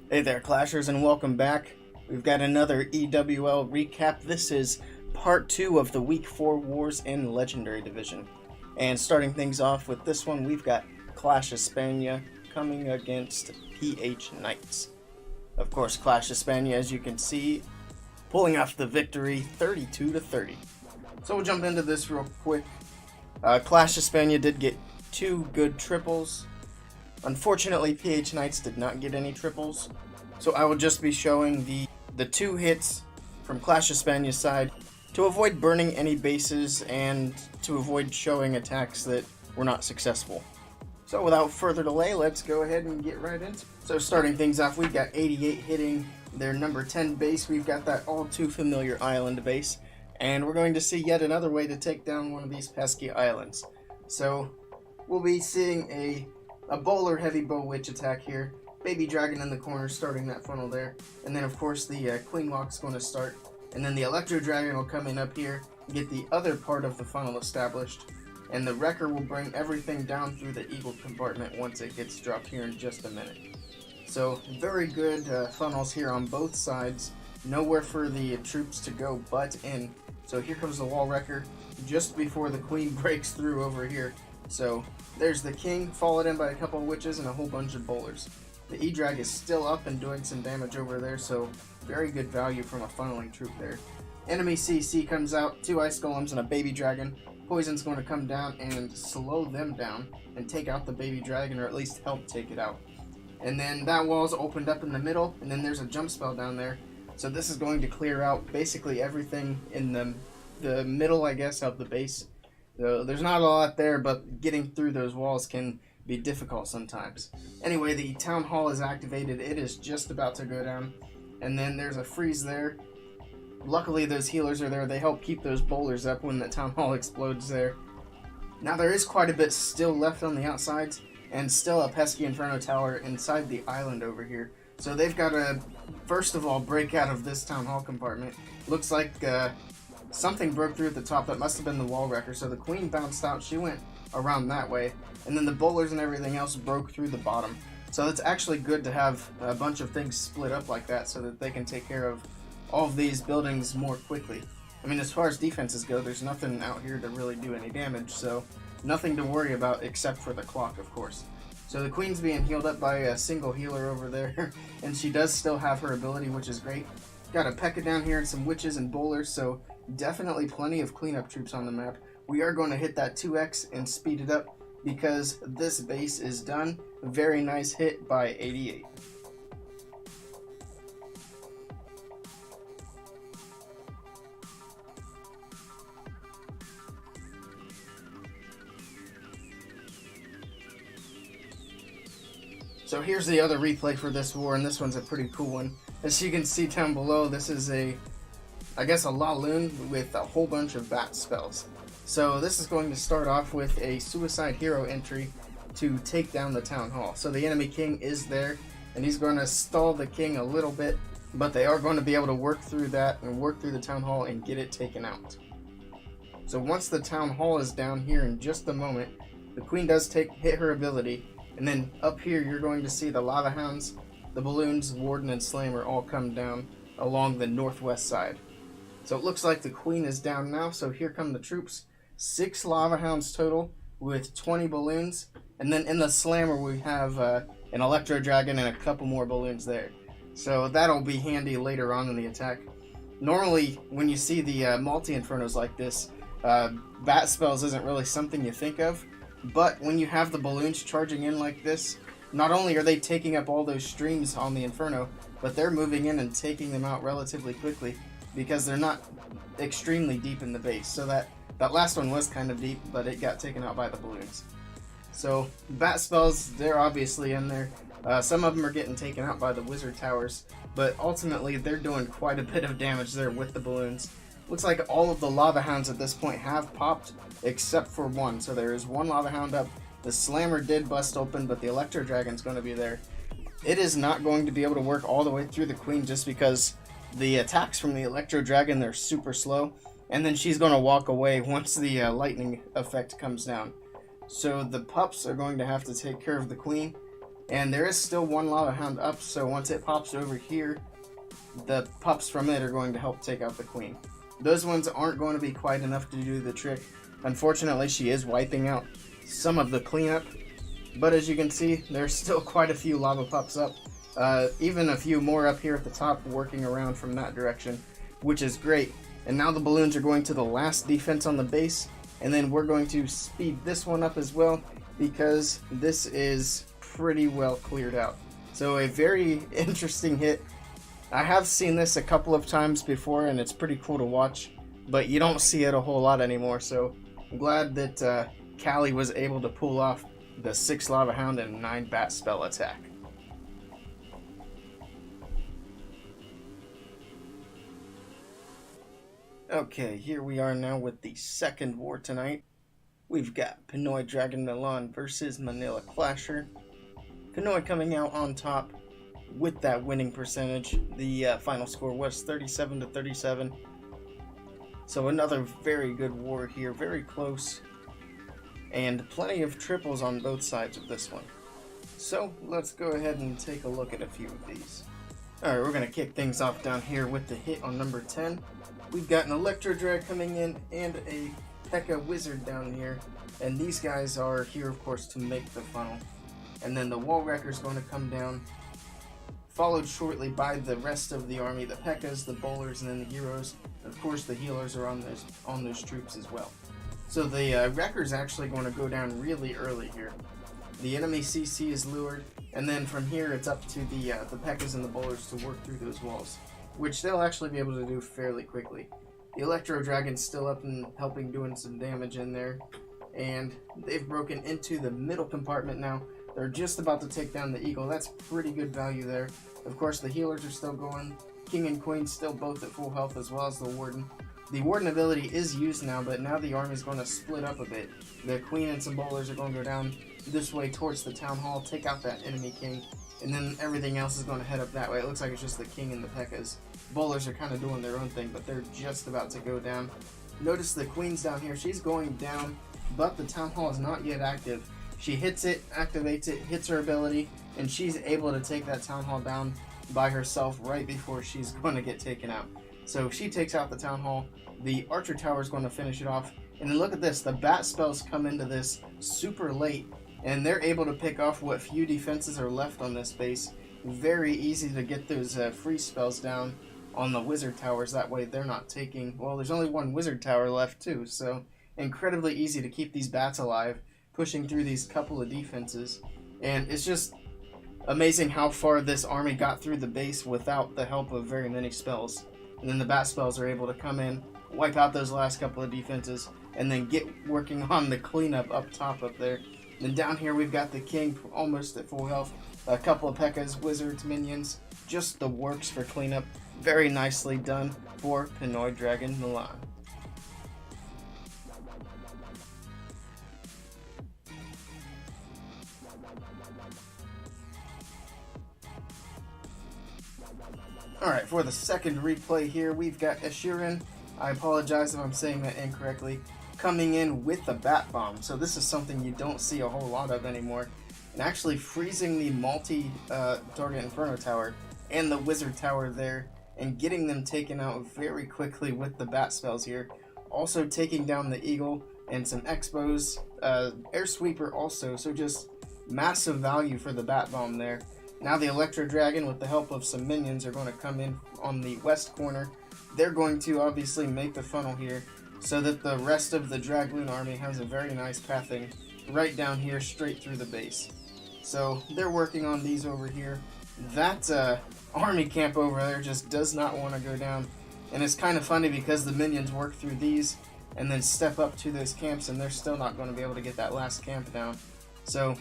Hey there, Clashers, and welcome back. We've got another EWL recap. This is part 2 of the Week 4 Wars in Legendary Division. And starting things off with this one, we've got Clash Espana coming against PH Knights. Of course, Clash Espana, as you can see, pulling off the victory 32-30. So we'll jump into this real quick. Clash Espana did get 2 good triples. Unfortunately, PH Knights did not get any triples, so I will just be showing the 2 hits from Clash Espana's side to avoid burning any bases and to avoid showing attacks that were not successful. So without further delay, let's go ahead and get right into it. So starting things off, we've got 88 hitting their number 10 base. We've got that all too familiar island base, and we're going to see yet another way to take down one of these pesky islands. So we'll be seeing a bowler heavy bow witch attack here, baby dragon in the corner starting that funnel there, and then of course the queen lock's going to start, and then the electro dragon will come in up here and get the other part of the funnel established, and the wrecker will bring everything down through the eagle compartment once it gets dropped here in just a minute. So very good funnels here on both sides, nowhere for the troops to go but in. So here comes the wall wrecker just before the queen breaks through over here. So there's the king, followed in by a couple of witches and a whole bunch of bowlers. The E-Drag is still up and doing some damage over there, so very good value from a funneling troop there. Enemy CC comes out, 2 ice golems and a baby dragon. Poison's going to come down and slow them down and take out the baby dragon, or at least help take it out. And then that wall's opened up in the middle, and then there's a jump spell down there. So this is going to clear out basically everything in the middle, I guess, of the base. So there's not a lot there, but getting through those walls can be difficult sometimes. Anyway, the town hall is activated. It is just about to go down. And then there's a freeze there. Luckily, those healers are there. They help keep those bowlers up when the town hall explodes there. Now, there is quite a bit still left on the outsides, and still a pesky inferno tower inside the island over here. So they've got to, first of all, break out of this town hall compartment. Looks like something broke through at the top. That must have been the wall wrecker. So the queen bounced out. She went around that way. And then the bowlers and everything else broke through the bottom. So it's actually good to have a bunch of things split up like that so that they can take care of all of these buildings more quickly. I mean, as far as defenses go, there's nothing out here to really do any damage. So nothing to worry about except for the clock, of course. So the queen's being healed up by a single healer over there. And she does still have her ability, which is great. Got a P.E.K.K.A down here and some witches and bowlers, so definitely plenty of cleanup troops on the map. We are going to hit that 2x and speed it up because this base is done. Very nice hit by 88. So here's the other replay for this war, and this one's a pretty cool one. As you can see down below, this is I guess a Laloon with a whole bunch of bat spells. So this is going to start off with a suicide hero entry to take down the town hall. So the enemy king is there, and he's going to stall the king a little bit, but they are going to be able to work through that and work through the town hall and get it taken out. So once the town hall is down here in just a moment, the queen does hit her ability, and then up here you're going to see the lava hounds, the balloons, warden, and slammer all come down along the northwest side. So it looks like the queen is down now, so here come the troops. 6 lava hounds total with 20 balloons, and then in the slammer we have an electro dragon and a couple more balloons there. So that'll be handy later on in the attack. Normally when you see the multi-infernos like this, bat spells isn't really something you think of, but when you have the balloons charging in like this, not only are they taking up all those streams on the inferno, but they're moving in and taking them out relatively quickly because they're not extremely deep in the base. So that last one was kind of deep, but it got taken out by the balloons. So bat spells, they're obviously in there. Some of them are getting taken out by the wizard towers, but ultimately they're doing quite a bit of damage there with the balloons. Looks like all of the lava hounds at this point have popped except for one. So there is one lava hound up. The slammer did bust open, but the electro dragon's going to be there. It is not going to be able to work all the way through the queen just because the attacks from the electro dragon, they're super slow, and then she's going to walk away once the lightning effect comes down. So the pups are going to have to take care of the queen, And there is still one lava hound up, so once it pops over here, the pups from it are going to help take out the queen. Those ones aren't going to be quite enough to do the trick. Unfortunately, she is wiping out some of the cleanup, but as you can see, there's still quite a few lava pups up. Even a few more up here at the top working around from that direction, which is great. And now the balloons are going to the last defense on the base, and then we're going to speed this one up as well, because this is pretty well cleared out. So a very interesting hit. I have seen this a couple of times before, and it's pretty cool to watch, but you don't see it a whole lot anymore, so I'm glad that Callie was able to pull off the 6 Lava Hound and 9 Bat Spell attack. Okay, here we are now with the second war tonight. We've got PnoyDragonMilan VS Manila Clasher. Pnoy coming out on top with that winning percentage. The final score was 37-37. So another very good war here, very close. And plenty of triples on both sides of this one. So let's go ahead and take a look at a few of these. Alright, we're going to kick things off down here with the hit on number 10. We've got an Electro Drag coming in and a P.E.K.K.A. Wizard down here. And these guys are here, of course, to make the funnel. And then the Wall Wrecker is going to come down, followed shortly by the rest of the army, the P.E.K.K.A.s, the Bowlers, and then the Heroes. Of course, the Healers are on those troops as well. So the Wrecker is actually going to go down really early here. The enemy CC is lured, and then from here it's up to the P.E.K.K.A.s and the Bowlers to work through those walls, which they'll actually be able to do fairly quickly. The Electro Dragon's still up and helping, doing some damage in there, and they've broken into the middle compartment now. They're just about to take down the Eagle. That's pretty good value there. Of course, the Healers are still going. King and Queen still both at full health, as well as the Warden. The Warden ability is used now, but now the army is going to split up a bit. The Queen and some Bowlers are going to go down this way towards the Town Hall, take out that enemy King, and then everything else is going to head up that way. It looks like it's just the King and the P.E.K.K.A.s. Bowlers are kind of doing their own thing, but they're just about to go down. Notice the Queen's down here. She's going down, but the Town Hall is not yet active. She hits it, activates it, hits her ability, and she's able to take that Town Hall down by herself right before she's going to get taken out. So she takes out the Town Hall. The Archer Tower is going to finish it off. And then look at this. The Bat Spells come into this super late, and they're able to pick off what few defenses are left on this base. Very easy to get those free spells down on the Wizard Towers. That way they're not taking... Well, there's only one Wizard Tower left too, so incredibly easy to keep these bats alive, pushing through these couple of defenses. And it's just amazing how far this army got through the base without the help of very many spells. And then the bat spells are able to come in, wipe out those last couple of defenses, and then get working on the cleanup up top up there. And down here we've got the King almost at full health, a couple of P.E.K.K.A.s, Wizards, Minions, just the works for cleanup. Very nicely done for PnoyDragonMilan. Alright, for the second replay here, we've got Eshirin. I apologize if I'm saying that incorrectly. Coming in with the Bat Bomb. So this is something you don't see a whole lot of anymore. And actually freezing the multi-target Inferno Tower and the Wizard Tower there, and getting them taken out very quickly with the Bat Spells here. Also taking down the Eagle and some Expos. Air Sweeper also, so just massive value for the Bat Bomb there. Now the Electro Dragon, with the help of some minions, are going to come in on the west corner. They're going to obviously make the funnel here so that the rest of the Dragoon army has a very nice pathing right down here straight through the base. So they're working on these over here. That army camp over there just does not want to go down. And it's kind of funny because the minions work through these and then step up to those camps, and they're still not going to be able to get that last camp down. So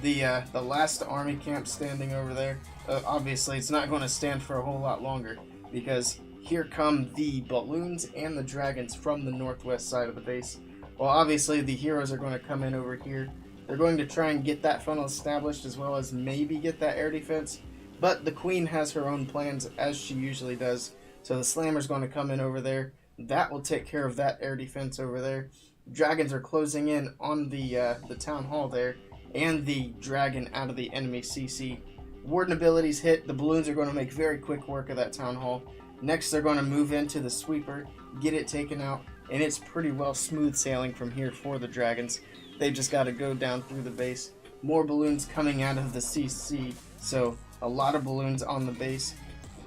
the last army camp standing over there, obviously it's not going to stand for a whole lot longer, because here come the balloons and the dragons from the northwest side of the base. Well, obviously the heroes are going to come in over here. They're going to try and get that funnel established, as well as maybe get that air defense, but the Queen has her own plans, as she usually does. So the Slammer's going to come in over there. That will take care of that air defense over there. Dragons are closing in on the Town Hall there, and the dragon out of the enemy CC. Warden abilities hit, the balloons are going to make very quick work of that town hall. Next they're going to move into the sweeper, get it taken out, and it's pretty well smooth sailing from here for the dragons. They've just got to go down through the base. More balloons coming out of the CC, so a lot of balloons on the base.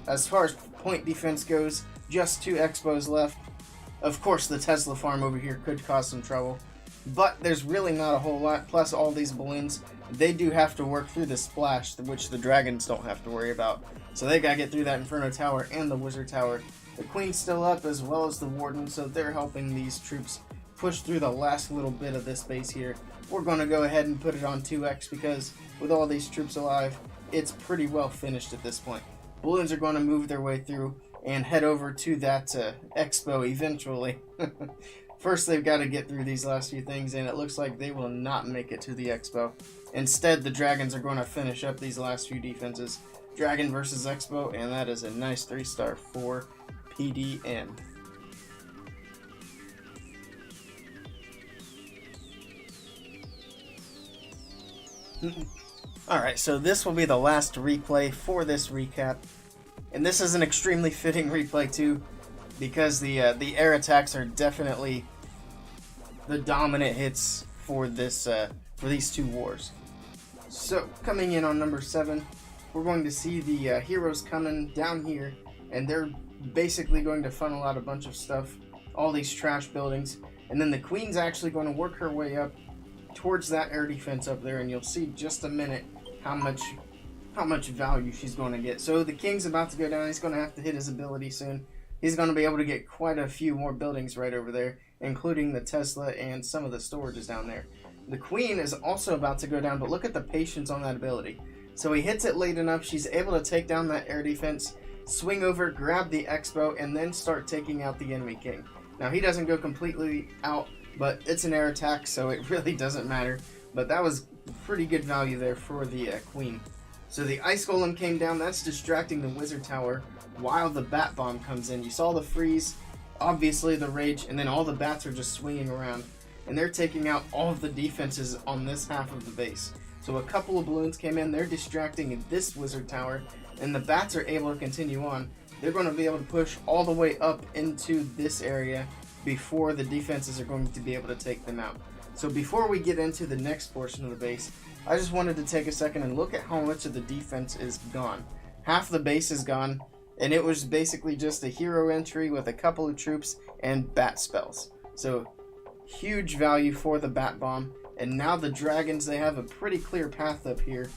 As far as point defense goes, just 2 expos left. Of course the Tesla farm over here could cause some trouble, but there's really not a whole lot. Plus all these balloons, they do have to work through the splash, which the dragons don't have to worry about. So they gotta get through that Inferno Tower and the Wizard Tower. The Queen's still up as well as the Warden, so they're helping these troops push through the last little bit of this base here. We're gonna go ahead and put it on 2x because with all these troops alive, it's pretty well finished at this point. Balloons are going to move their way through and head over to that expo eventually. First they've got to get through these last few things, and it looks like they will not make it to the expo. Instead, the dragons are going to finish up these last few defenses. Dragon versus expo, and that is a nice 3-star for PDM. Alright, so this will be the last replay for this recap. And this is an extremely fitting replay too, because the air attacks are definitely the dominant hits for this for these 2 wars. So coming in on number 7, we're going to see the heroes coming down here, and they're basically going to funnel out a bunch of stuff, all these trash buildings, and then the Queen's actually going to work her way up towards that air defense up there, and you'll see just a minute how much value she's going to get. So the King's about to go down. He's going to have to hit his ability soon. He's going to be able to get quite a few more buildings right over there, including the Tesla and some of the storages down there. The Queen is also about to go down, but look at the patience on that ability. So he hits it late enough, she's able to take down that air defense, swing over, grab the expo, and then start taking out the enemy King. Now he doesn't go completely out, but it's an air attack, so it really doesn't matter. But that was pretty good value there for the Queen. So the Ice Golem came down, that's distracting the Wizard Tower while the Bat Bomb comes in. You saw the freeze, obviously the rage, and then all the bats are just swinging around. And they're taking out all of the defenses on this half of the base. So a couple of balloons came in, they're distracting this Wizard Tower, and the bats are able to continue on. They're going to be able to push all the way up into this area before the defenses are going to be able to take them out. So before we get into the next portion of the base, I just wanted to take a second and look at how much of the defense is gone. Half the base is gone, and it was basically just a hero entry with a couple of troops and bat spells. So huge value for the Bat Bomb. And now the dragons, they have a pretty clear path up here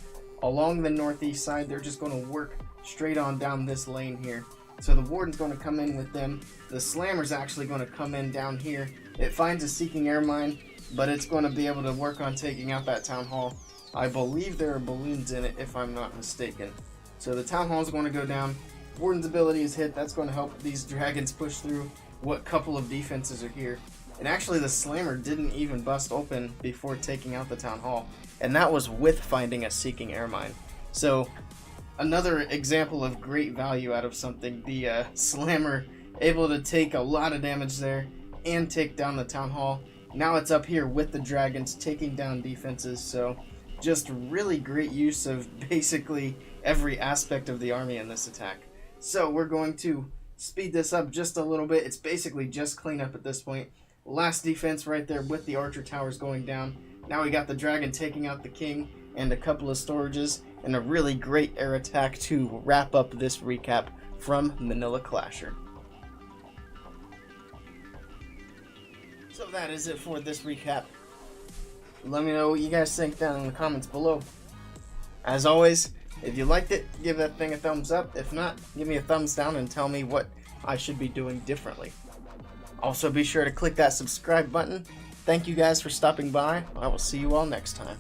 along the northeast side. They're just going to work straight on down this lane here. So the Warden's going to come in with them. The Slammer's actually going to come in down here. It finds a Seeking Air Mine, but it's going to be able to work on taking out that Town Hall. I believe there are balloons in it, if I'm not mistaken. So the Town Hall is going to go down. Warden's ability is hit. That's going to help these dragons push through what couple of defenses are here. And actually the Slammer didn't even bust open before taking out the Town Hall. And that was with finding a Seeking Air Mine. So another example of great value out of something. The Slammer able to take a lot of damage there and take down the Town Hall. Now it's up here with the dragons taking down defenses. So just really great use of basically every aspect of the army in this attack. So we're going to speed this up just a little bit. It's basically just cleanup at this point. Last defense right there with the archer towers going down. Now we got the dragon taking out the king and a couple of storages, and a really great air attack to wrap up this recap from Manila Clasher. So that is it for this recap. Let me know what you guys think down in the comments below. As always, if you liked it, give that thing a thumbs up. If not, give me a thumbs down and tell me what I should be doing differently. Also, be sure to click that subscribe button. Thank you guys for stopping by. I will see you all next time.